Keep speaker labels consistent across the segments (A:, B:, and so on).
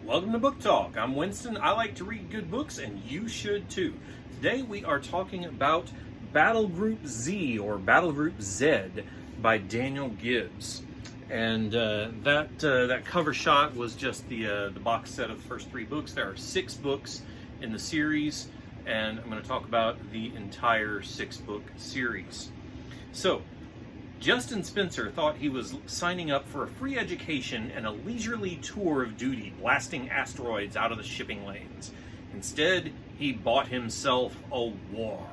A: Welcome to Book Talk. I'm Winston. I like to read good books, and you should too. Today we are talking about Battlegroup Z, or Battlegroup Z, by Daniel Gibbs. And that cover shot was just the box set of the first 3 books. There are 6 books in the series, and I'm going to talk about the entire 6-book series. So, Justin Spencer thought he was signing up for a free education and a leisurely tour of duty, blasting asteroids out of the shipping lanes. Instead, he bought himself a war.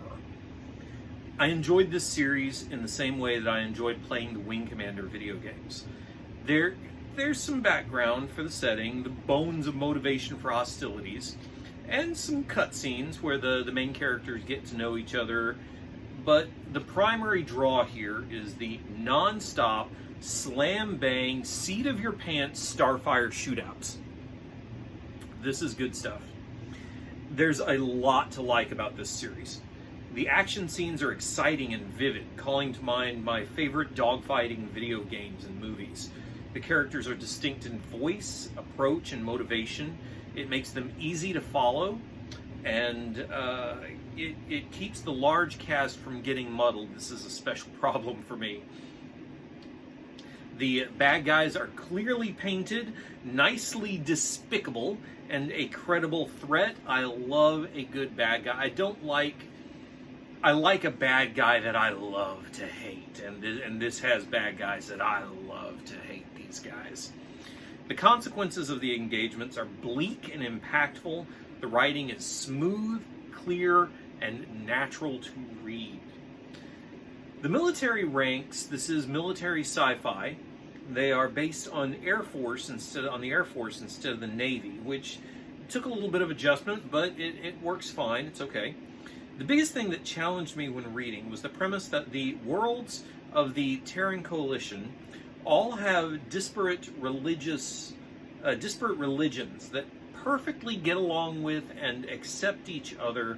A: I enjoyed this series in the same way that I enjoyed playing the Wing Commander video games. There's some background for the setting, the bones of motivation for hostilities, and some cutscenes where the main characters get to know each other. But the primary draw here is the non-stop, slam-bang, seat-of-your-pants Starfire shootouts. This is good stuff. There's a lot to like about this series. The action scenes are exciting and vivid, calling to mind my favorite dogfighting video games and movies. The characters are distinct in voice, approach, and motivation. It makes them easy to follow, and it keeps the large cast from getting muddled. This is a special problem for me. The bad guys are clearly painted, nicely despicable, and a credible threat. I love a good bad guy. I like a bad guy that I love to hate, and this has bad guys that I love to hate these guys. The consequences of the engagements are bleak and impactful. The writing is smooth, clear, and natural to read. The military ranks, this is military sci-fi. They are based on the Air Force instead of the Navy, which took a little bit of adjustment, but it works fine. It's okay. The biggest thing that challenged me when reading was the premise that the worlds of the Terran Coalition all have disparate religions that perfectly get along with and accept each other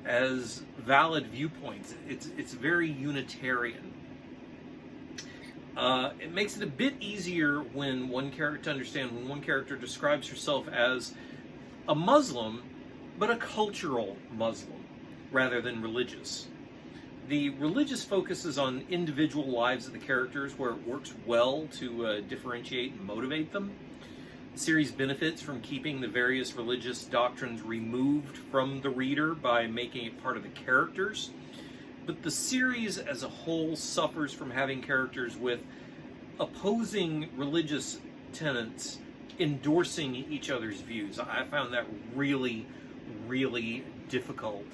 A: as valid viewpoints. It's very Unitarian. It makes it a bit easier when one character describes herself as a Muslim, but a cultural Muslim rather than religious. The religious focuses on individual lives of the characters, where it works well to differentiate and motivate them. The series benefits from keeping the various religious doctrines removed from the reader by making it part of the characters. But the series as a whole suffers from having characters with opposing religious tenets endorsing each other's views. I found that really, really difficult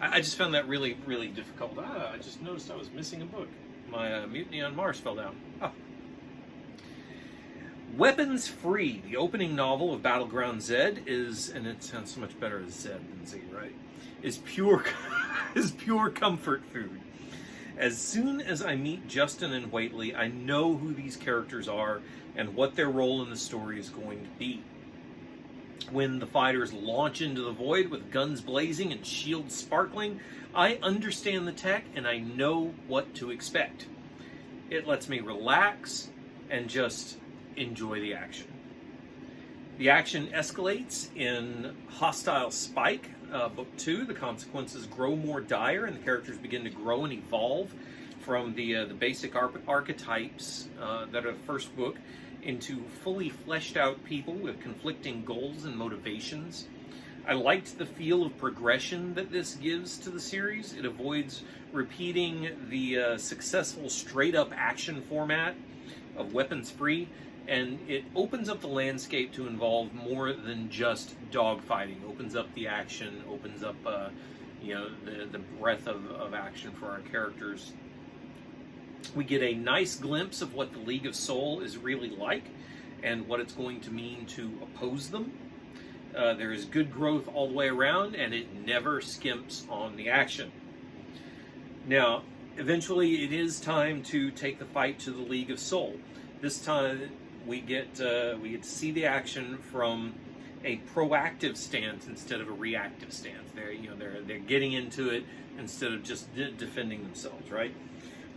A: I just found that really, really difficult. I just noticed I was missing a book. My Mutiny on Mars fell down. Oh. Weapons Free, the opening novel of Battleground Z, is, and it sounds so much better as Z than Z, right? Is pure comfort food. As soon as I meet Justin and Whately, I know who these characters are and what their role in the story is going to be. When the fighters launch into the void with guns blazing and shields sparkling, I understand the tech and I know what to expect. It lets me relax and just enjoy the action. The action escalates in Hostile Spike, Book 2. The consequences grow more dire and the characters begin to grow and evolve from the basic archetypes that are the first book into fully fleshed out people with conflicting goals and motivations. I liked the feel of progression that this gives to the series. It avoids repeating the successful straight-up action format of Weapons Free, and it opens up the landscape to involve more than just dogfighting. Opens up the action, opens up the breadth of action for our characters. We get a nice glimpse of what the League of Soul is really like and what it's going to mean to oppose them. There is good growth all the way around, and it never skimps on the action. Now, eventually it is time to take the fight to the League of Soul. This time we get to see the action from a proactive stance instead of a reactive stance. They're getting into it instead of just defending themselves, right?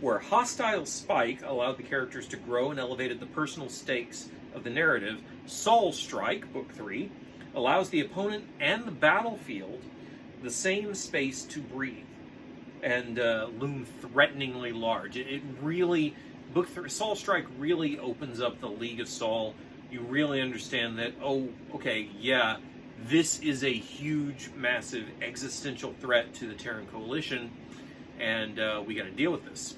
A: Where Hostile Spike allowed the characters to grow and elevated the personal stakes of the narrative, Soul Strike, Book 3, allows the opponent and the battlefield the same space to breathe and loom threateningly large. It really, Book 3, Soul Strike really opens up the League of Soul. You really understand that, oh, okay, yeah, this is a huge, massive existential threat to the Terran Coalition, and we got to deal with this.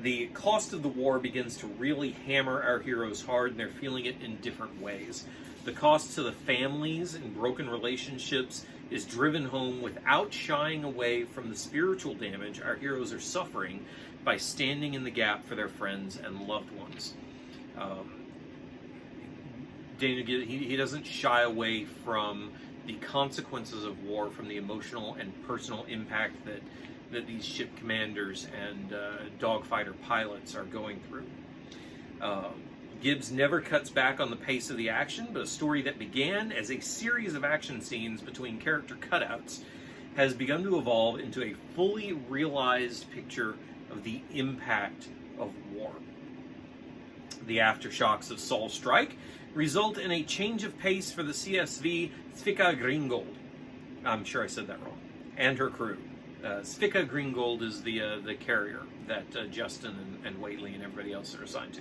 A: The cost of the war begins to really hammer our heroes hard, and they're feeling it in different ways. The cost to the families and broken relationships is driven home without shying away from the spiritual damage our heroes are suffering by standing in the gap for their friends and loved ones. Daniel Gibbs, he doesn't shy away from the consequences of war, from the emotional and personal impact that these ship commanders and dogfighter pilots are going through. Gibbs never cuts back on the pace of the action, but a story that began as a series of action scenes between character cutouts has begun to evolve into a fully realized picture of the impact of war. The aftershocks of Soul Strike result in a change of pace for the CSV Svika Gringold. I'm sure I said that wrong. And her crew. Svika Gringold is the carrier that Justin and Whately and everybody else are assigned to.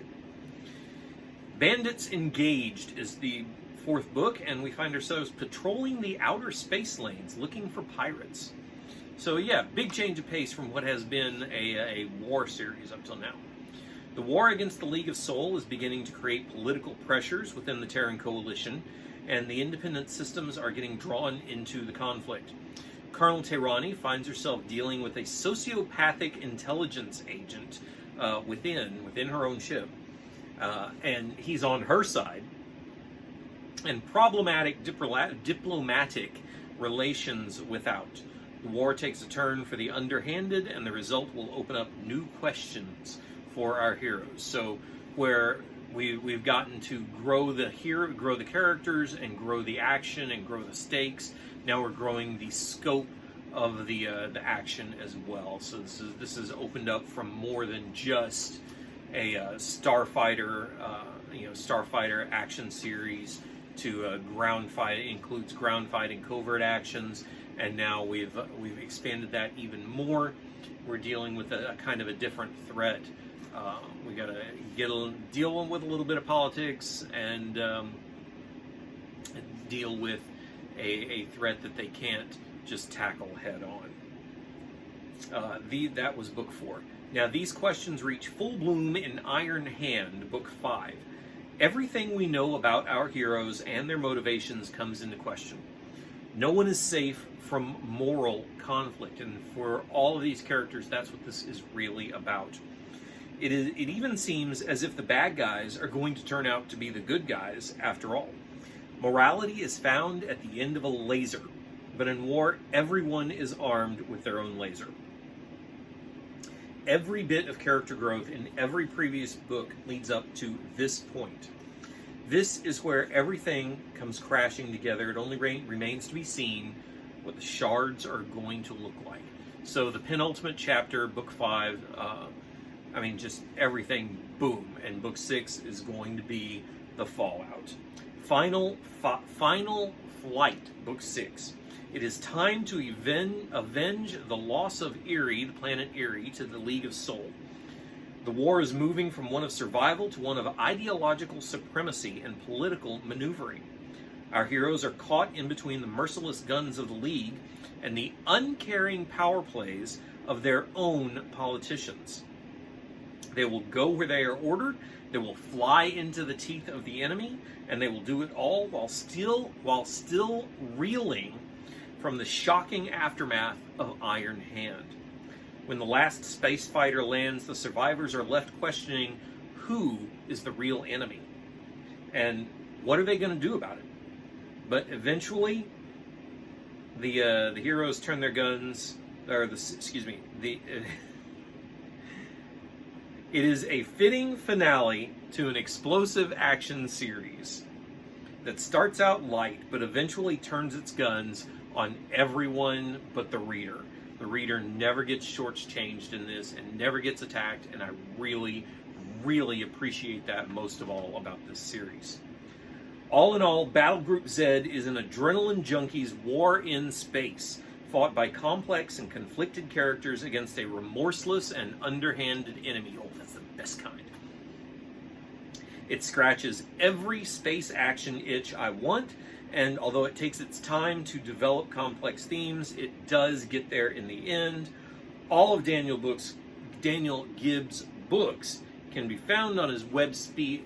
A: Bandits Engaged is the fourth book, and we find ourselves patrolling the outer space lanes looking for pirates. So yeah, big change of pace from what has been a war series up till now. The war against the League of Soul is beginning to create political pressures within the Terran Coalition, and the independent systems are getting drawn into the conflict. Colonel Tehrani finds herself dealing with a sociopathic intelligence agent within her own ship, and he's on her side. And problematic diplomatic relations without. The war takes a turn for the underhanded, and the result will open up new questions for our heroes. So where we've gotten to grow the characters and grow the action and grow the stakes, now we're growing the scope of the action as well. So this is opened up from more than just a starfighter action series to ground fight. It includes ground fight and covert actions, and now we've expanded that even more. We're dealing with a kind of a different threat. We got to deal with a little bit of politics and deal with a threat that they can't just tackle head on. That was book 4. Now these questions reach full bloom in Iron Hand, book 5. Everything we know about our heroes and their motivations comes into question. No one is safe from moral conflict, and for all of these characters, that's what this is really about. It even seems as if the bad guys are going to turn out to be the good guys after all. Morality is found at the end of a laser, but in war, everyone is armed with their own laser. Every bit of character growth in every previous book leads up to this point. This is where everything comes crashing together. It only remains to be seen what the shards are going to look like. So the penultimate chapter, book 5, just everything, boom. And book 6 is going to be the fallout. Final Flight, book 6. It is time to avenge the loss of Erie, the planet Erie, to the League of Soul. The war is moving from one of survival to one of ideological supremacy and political maneuvering. Our heroes are caught in between the merciless guns of the League and the uncaring power plays of their own politicians. They will go where they are ordered, they will fly into the teeth of the enemy, and they will do it all while still reeling from the shocking aftermath of Iron Hand. When the last space fighter lands, the survivors are left questioning who is the real enemy and what are they going to do about it. But eventually, the heroes turn their guns, it is a fitting finale to an explosive action series that starts out light but eventually turns its guns on everyone but the reader. The reader never gets shortchanged in this and never gets attacked, and I really, really appreciate that most of all about this series. All in all, Battlegroup Z is an adrenaline junkie's war in space, fought by complex and conflicted characters against a remorseless and underhanded enemy. Oh, that's the best kind. It scratches every space action itch I want, and although it takes its time to develop complex themes, it does get there in the end. All of Daniel Gibbs' books can be found on his website.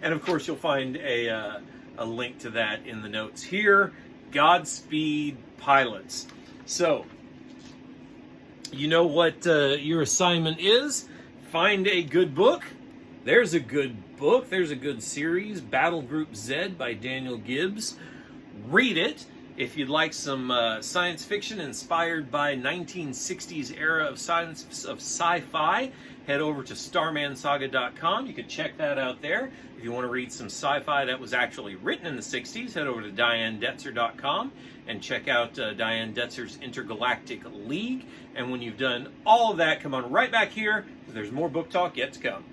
A: And of course, you'll find a link to that in the notes here. Godspeed, pilots. So, you know what your assignment is? Find a good book. There's a good book. There's a good series, Battlegroup Z by Daniel Gibbs. Read it. If you'd like some science fiction inspired by 1960s era of sci-fi, head over to starmansaga.com. You can check that out there. If you want to read some sci-fi that was actually written in the 60s, head over to dianedetzer.com and check out Diane Detzer's Intergalactic League. And when you've done all of that, come on right back here, because there's more book talk yet to come.